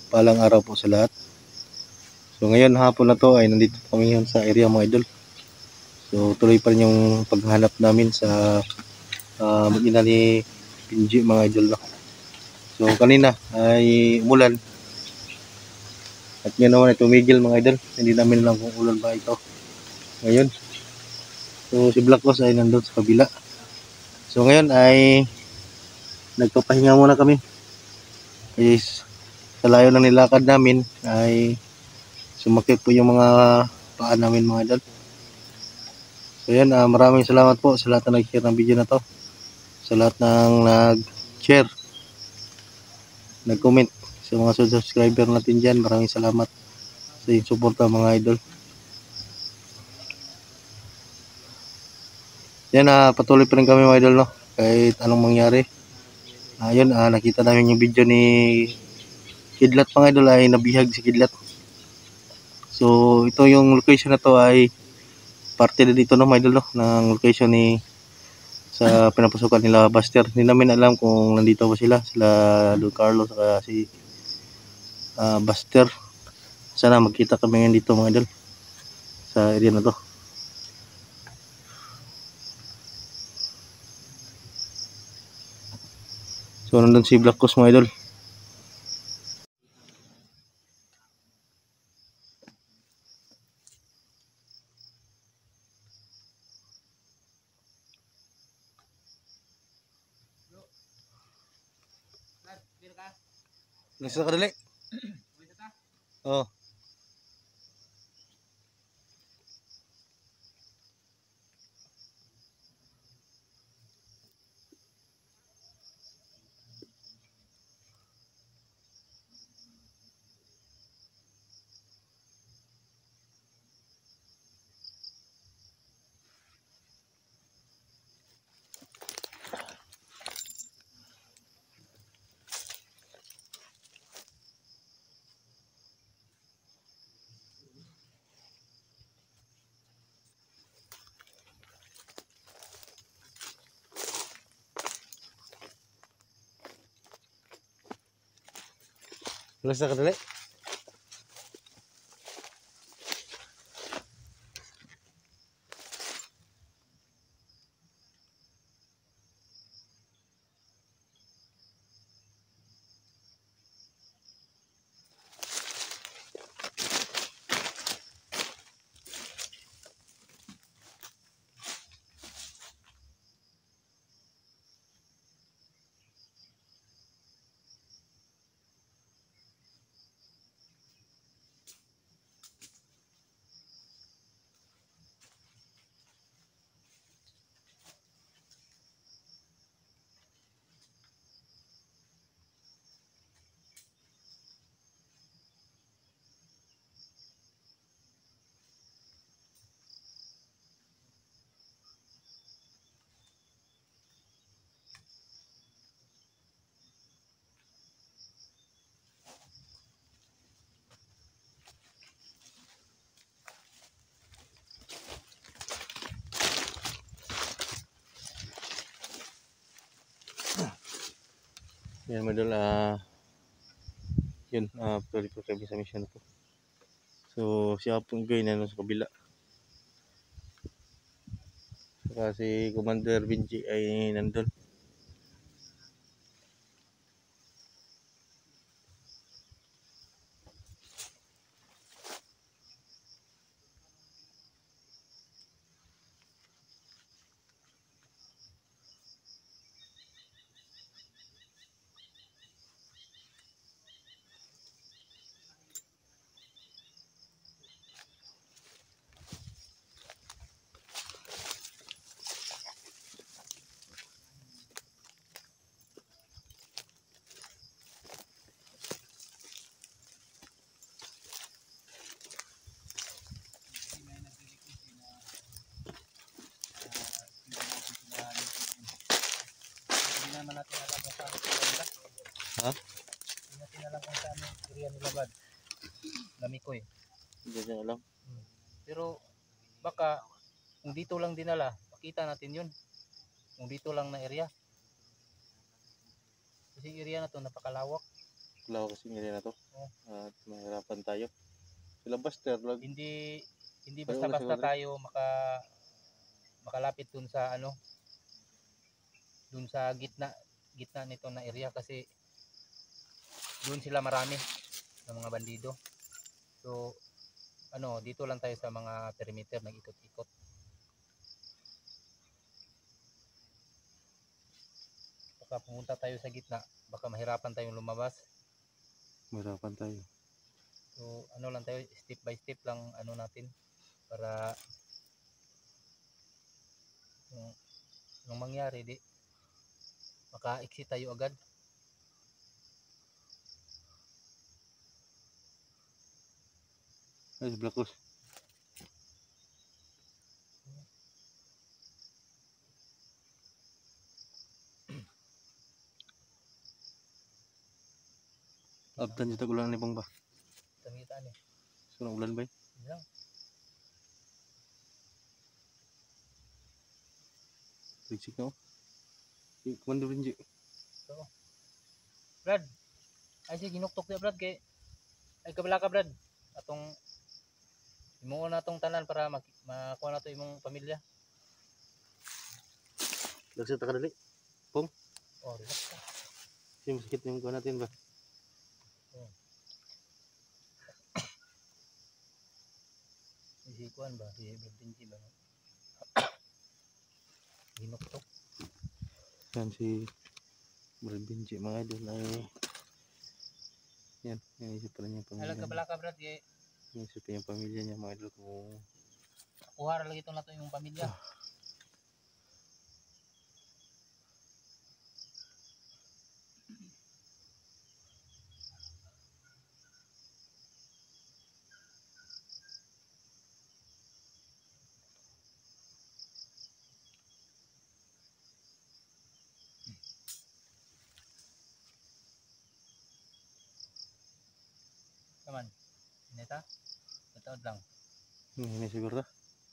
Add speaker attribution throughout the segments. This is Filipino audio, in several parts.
Speaker 1: Palang araw po sa lahat. So ngayon hapon na to ay nandito kami ngayon sa area mga idol. So tuloy pa rin yung paghanap namin sa mag-ina ni Pinji mga idol. No? So kanina ay umulan. At ngayon naman ay tumigil mga idol. Hindi namin alam kung ulan ba ito ngayon. So si Black Boss ay nandun sa kabila. So ngayon ay nagpapahinga muna kami. Is sa layo ng nilakad namin ay sumakit po yung mga paa namin mga idol. So yan, maraming salamat po sa lahat na nag-share ng video na to. Sa lahat ng nag-share, nag-comment, sa mga subscriber natin dyan, maraming salamat sa inyong suporta mga idol. Yan, patuloy pa rin kami mga idol, no? Kahit anong mangyari. Yun, nakita namin yung video ni Kidlat mga idol, ay nabihag si Kidlat. So ito yung location na to ay parte na dito no mga idol, no? Ng location ni sa pinapasukan nila Buster. Hindi namin alam kung nandito ba sila Don Carlos saka si Buster. Sana magkita kami ngayon dito mga idol sa area na to. So nandun si Black Boss mga idol. Nasa ka dali? Oh. Nasa ka dali? Yan mga idol, yun, pwede po kami sa mission na to. So siya pong gay na sa kabila. Saka si Commander Vinci ay nandun.
Speaker 2: Naman natin alam kung saan sila nila.
Speaker 1: Ha?
Speaker 2: Hindi natin alam kung saan yung area nila bad. Lami ko eh.
Speaker 1: Hindi niya alam.
Speaker 2: Pero baka kung dito lang dinala, makita natin yun. Kung dito lang na area. Kasi area na to napakalawak.
Speaker 1: Wala kasi ng area na to.
Speaker 2: Oh.
Speaker 1: At mahirapan tayo. Sila Buster, lag.
Speaker 2: Hindi
Speaker 1: Pareho na
Speaker 2: basta-basta
Speaker 1: siguro.
Speaker 2: tayo makalapit dun sa dun sa gitna nito na area kasi dun sila marami ng mga bandido. So dito lang tayo sa mga perimeter nag-ikot-ikot. Baka pumunta tayo sa gitna, baka mahirapan tayong lumabas.
Speaker 1: Mahirapan tayo.
Speaker 2: So lang tayo, step by step lang natin para nung mangyari di maka-exit tayo agad.
Speaker 1: Ay, si Blackus. Abtan dito ulan ni Bong ba?
Speaker 2: Tangitaan eh.
Speaker 1: So, ulan ba?
Speaker 2: Lang.
Speaker 1: Rigsik na oh. Kumando rin, G.
Speaker 2: So, Brad, ay sige, ginuktok niya Brad kay ay kabala ka Brad. Atong imuon na tong tanan para makuha na to imong pamilya.
Speaker 1: Lagsita ka dali. Pong.
Speaker 2: Oh, relax ka.
Speaker 1: Kasi masakit yung kuha natin ba?
Speaker 2: Oh. Si kuan ba? Si Brad Benji ba? Ginuktok.
Speaker 1: Yan si Brad Benji mga idol ay yan isip pa rin yung pamilya
Speaker 2: Alag kabala ka Brad kay
Speaker 1: isip pa yung pamilya niya mga idol kung
Speaker 2: kuha ra lagi to na to imong pamilya. Kaman. Neta? Tataod lang.
Speaker 1: ini siguro ta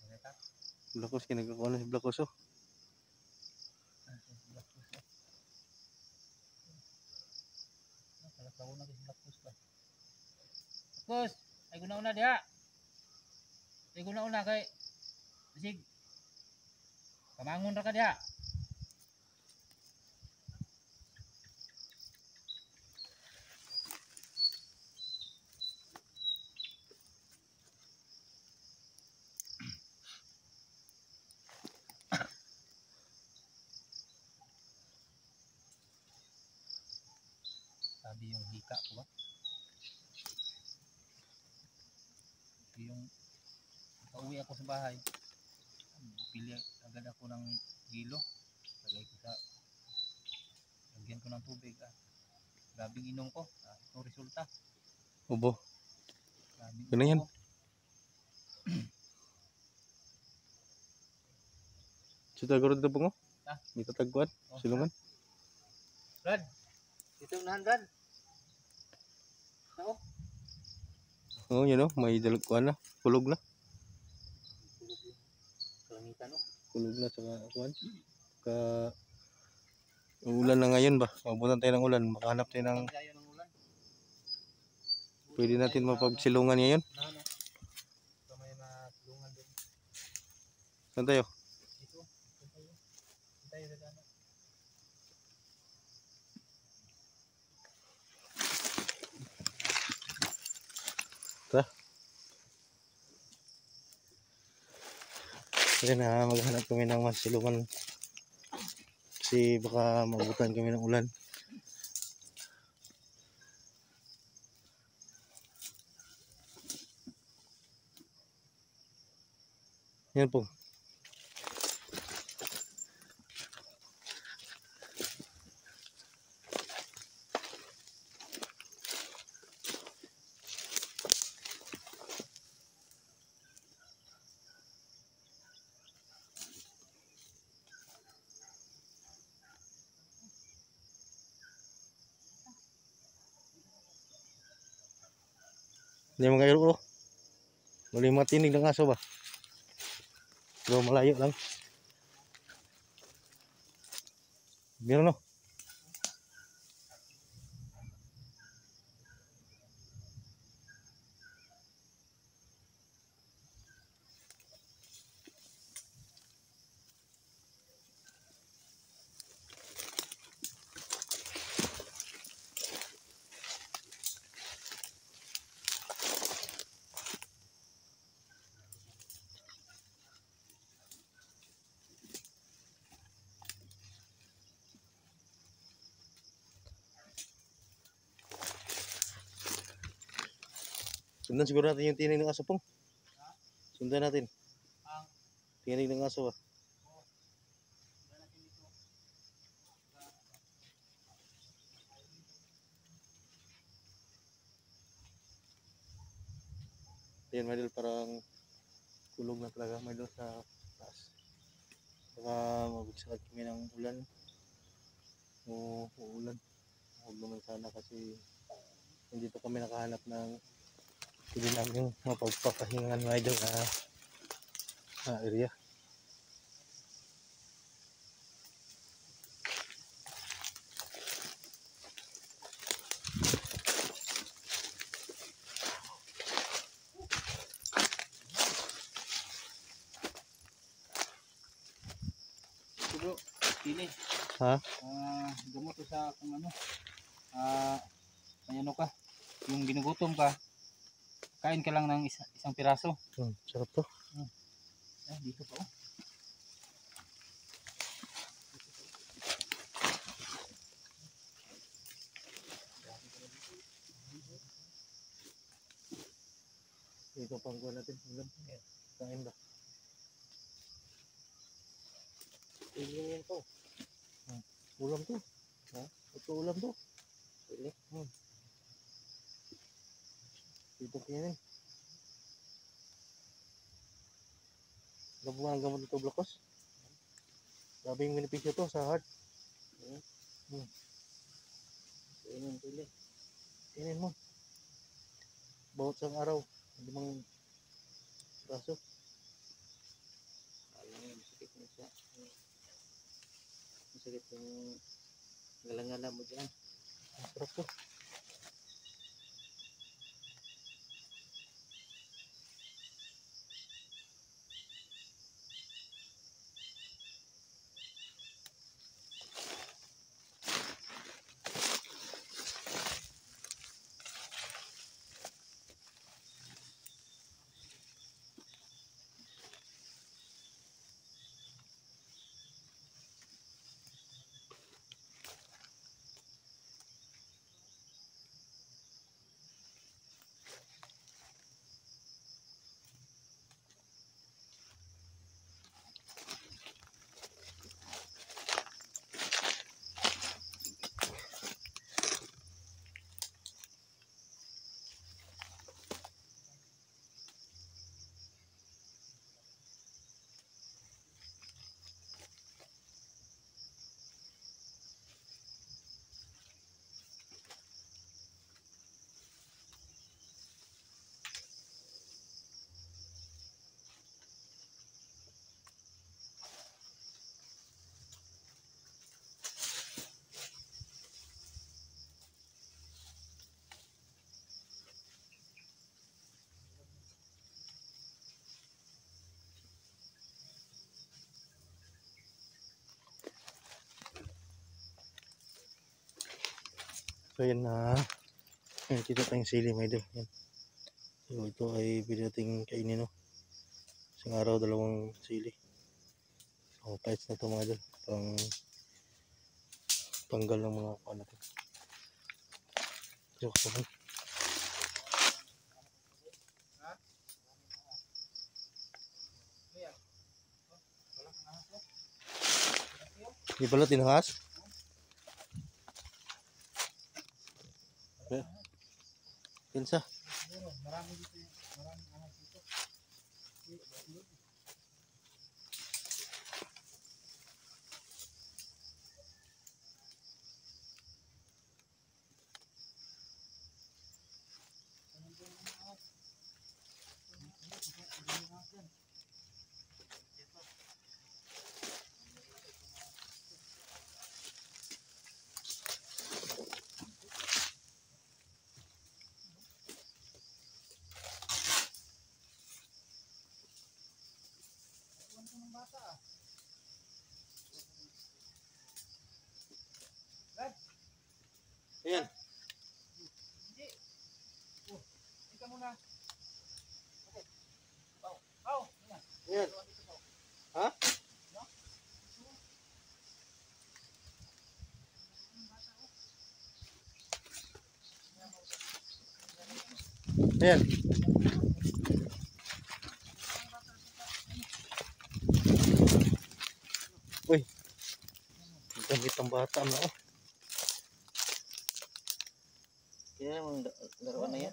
Speaker 2: Neta?
Speaker 1: Blackus kinagakuha na si Blackus oh.
Speaker 2: Kus, ay guna-una diha. Ay guna-una kay bisig. Kamangon ra ka diha. Sabi yung hika ko ba? Yung pauwi ako sa bahay, pili agad ako ng hilo. Lagay ko sa lagyan ko ng tubig. Grabing inom ko. Ito resulta.
Speaker 1: Ubo.
Speaker 2: Grabing
Speaker 1: Ano yan?
Speaker 2: inom ko.
Speaker 1: Siguro dito po ngo?
Speaker 2: Ah?
Speaker 1: May tatagpuan?
Speaker 2: Oh,
Speaker 1: Silungan?
Speaker 2: Brad, dito unahan Brad. Oo.
Speaker 1: Oo, yun o. May dalagpuan na. Kulog na.
Speaker 2: Kalangitan no?
Speaker 1: Kulog na saka kuwan. Ulan na ngayon ba? Mabutan tayo ng ulan. Makahanap tayo ng
Speaker 2: Pagkayo ng ulan.
Speaker 1: pwede natin mapagsilungan ngayon.
Speaker 2: Nano. Sa may masilungan din.
Speaker 1: Saan tayo?
Speaker 2: Dito. Tayo sa gana.
Speaker 1: Tara. Kaya na maghanap kami ng masilungan. Kasi baka mabutan kami ng ulan. Yan po. Hindi mga iro oh. Muli matinig ng aso ba? Pero malayo lang. Meron no? Sundan siguro natin yung tinig ng aso pong. Sundan natin.
Speaker 2: Ang
Speaker 1: Tinig ng aso ah.
Speaker 2: sundan natin dito.
Speaker 1: Ayan mga idol, parang kulog na talaga mga idol sa taas. Baka mabagsakan kami ng ulan. O uulan. Huwag naman sana kasi hindi pa kami nakahanap ng hindi namin mapagpapahingan mga idol na area.
Speaker 2: Bro, pili.
Speaker 1: Ha?
Speaker 2: Gamot to sa kung ano. May ano ka. Yung ginugutom ka. Kain ka lang ng isang piraso.
Speaker 1: Sarap to.
Speaker 2: Dito pa oh.
Speaker 1: Dito pang kuha natin. Ulam. Kain ba? Ulam yan to. Ulam to. Ha? Ito ulam to. Pili. Dito kinin. Gabungan ang gamot nito blokos. Grabe yung benepisyo to sa heart. Kainin, pili. Kainin mo. Bawat sang araw. Hindi mang braso.
Speaker 2: Masakit na siya. Masakit yung galangala mo dyan.
Speaker 1: Sarap to. So yan na. Kita tayong sili mga idol. Yan. So ito ay pwede nating kainin no. Isang araw dalawang sili. So pahits na ito mga idol. Pang tanggal ng mga kuha natin. So kapag di pala tinahas. Pinsa.
Speaker 2: Marami dito. Maraming ahas dito.
Speaker 1: Ayan.
Speaker 2: Hindi. Ika muna. Okay. Pau. Pau.
Speaker 1: Ayan. Ha? Ayan. Uy. Itang bata na oh.
Speaker 2: Kaya yung laruan na yan.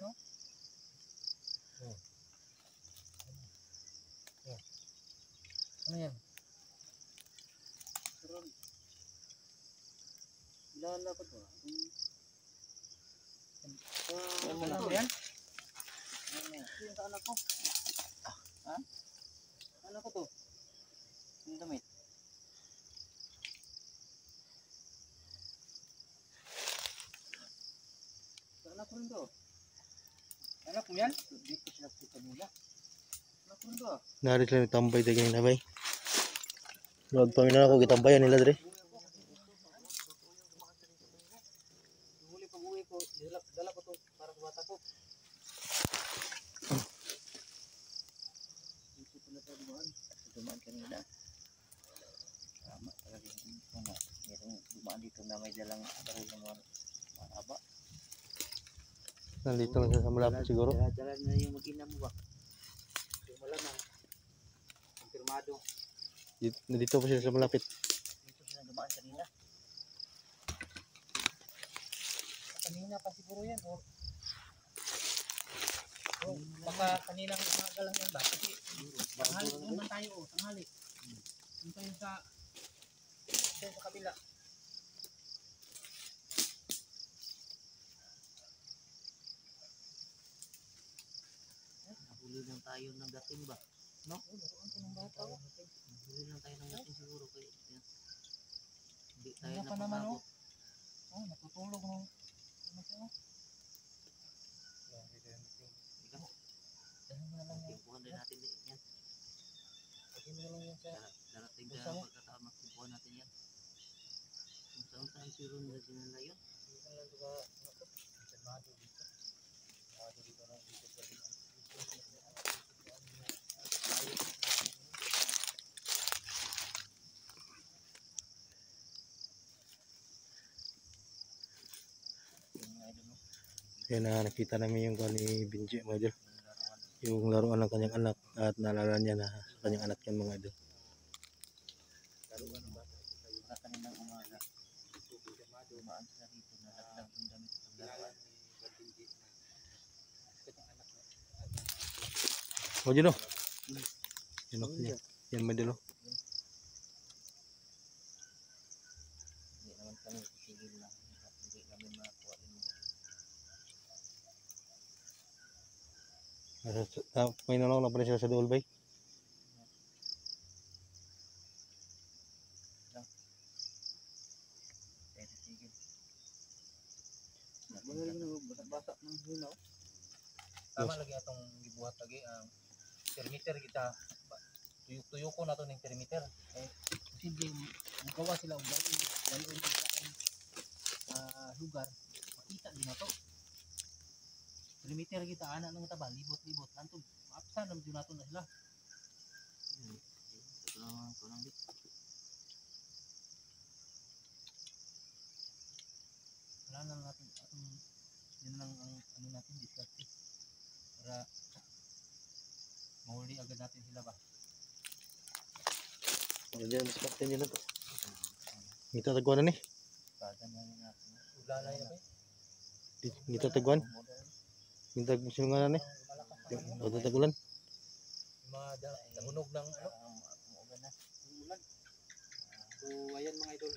Speaker 2: Ano yan? Lala ko to. Ano ba yan? Yung sa anak ko. Ha? Anak ko to. Yung damit. Sa anak ko rin to. Anak mo yan? Dito sila sa kanila. Anak ko rin to.
Speaker 1: Nari sila nagtambay tayo kanina bay. Lord Panginoon ako gitambayan nila dre.
Speaker 2: Huli pag-uwi ko, dala ko to para sa bata ko. Dito pala tayo dumaan kanina. Tama talaga yung mga merong dumaan dito na may dalang baril ng mga mahaba.
Speaker 1: Nandito lang siya sa malapit siguro.
Speaker 2: Dala na yung mag-ina mo ba? Yung malamang. Konfirmado.
Speaker 1: Nandito pa sila sa malapit.
Speaker 2: Dito sila dumaan kanina. Kanina pa siguro yan or baka kaninang umaga lang yan ba? Kasi tanghali naman tayo tanghali. Yung tayo sa kabila. Nahuli lang tayo ng dating ba? No? Nahuli lang tayo ng dating siguro kaya hindi tayo napangabot. Oh, natutulog ng Timpuhan din natin yan. Darating na pagkatama, timpuhan natin yan. Kung saan si Ron na dinala yun?
Speaker 1: Kaya na nakita namin yung kwan ni Benji mga idol. Yung laruan ng kanyang anak at naalala niya na sa kanyang anak yan mga idol.
Speaker 2: Kaninang umaga, dumaan sila dito, nalaglag yung damit ng laruan.
Speaker 1: O dyan o. Yan mga idol o.
Speaker 2: Hindi naman kami titigil na. Hindi kami makakuha din mo.
Speaker 1: May nunong na pa rin sila sa dool bay.
Speaker 2: Basa ng hinaw. Tama lagi atong gibuhat lagi ang perimeter kita. Tuyok-tuyo ko na to ning perimeter. Posible magawa sila og dayon lugar. Makita din na to. Perimeter kita ana nang taba libot-libot antod apsan nam jud nato na sila. Wala na natin atong yun lang ang ano natin discarte para mahuli agad natin sila ba.
Speaker 1: Diyan discarte nyo na to. Ngita tagwan na ni.
Speaker 2: Kada na natin. Ula na yun ba?
Speaker 1: Ngita tagwan. Ngita silungan na ni. O tagulan.
Speaker 2: Mga nahunog ng ano? Ulan. So ayan mga idol.